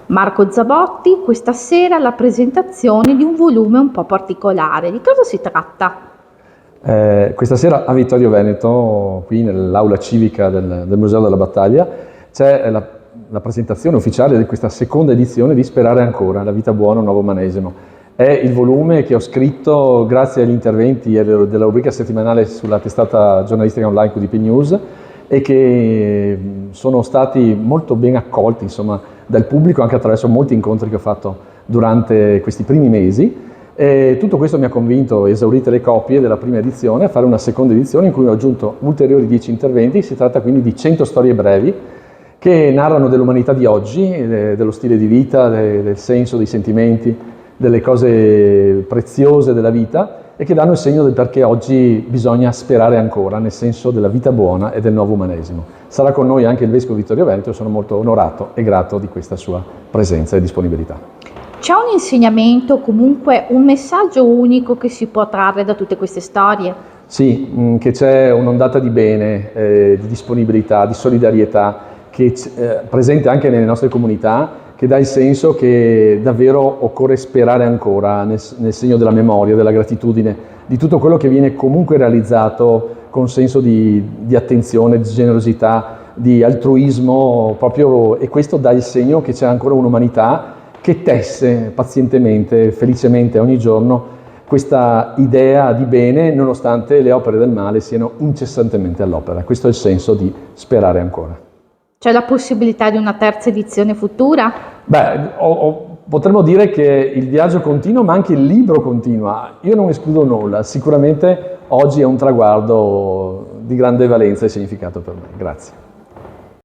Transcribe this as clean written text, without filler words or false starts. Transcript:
Marco Zabotti, questa sera la presentazione di un volume un po' particolare. Di cosa si tratta? Questa sera a Vittorio Veneto, qui nell'aula civica del Museo della Battaglia, c'è la presentazione ufficiale di questa seconda edizione di Sperare Ancora, La vita buona, un nuovo umanesimo. È il volume che ho scritto grazie agli interventi della rubrica settimanale sulla testata giornalistica online QDP News e che sono stati molto ben accolti, insomma, dal pubblico anche attraverso molti incontri che ho fatto durante questi primi mesi. E tutto questo mi ha convinto, esaurite le copie della prima edizione, a fare una seconda edizione in cui ho aggiunto ulteriori 10 interventi. Si tratta quindi di 100 storie brevi che narrano dell'umanità di oggi, dello stile di vita, del senso, dei sentimenti, delle cose preziose della vita e che danno il segno del perché oggi bisogna sperare ancora, nel senso della vita buona e del nuovo umanesimo. Sarà con noi anche il Vescovo Vittorio Veneto e sono molto onorato e grato di questa sua presenza e disponibilità. C'è un insegnamento, comunque un messaggio unico che si può trarre da tutte queste storie? Sì, che c'è un'ondata di bene, di disponibilità, di solidarietà, che presente anche nelle nostre comunità, che dà il senso che davvero occorre sperare ancora nel segno della memoria, della gratitudine, di tutto quello che viene comunque realizzato con senso di attenzione, di generosità, di altruismo proprio, e questo dà il segno che c'è ancora un'umanità che tesse pazientemente, felicemente ogni giorno questa idea di bene, nonostante le opere del male siano incessantemente all'opera. Questo è il senso di sperare ancora. C'è la possibilità di una terza edizione futura? Beh, potremmo dire che il viaggio continua, ma anche il libro continua. Io non escludo nulla, sicuramente oggi è un traguardo di grande valenza e significato per me. Grazie.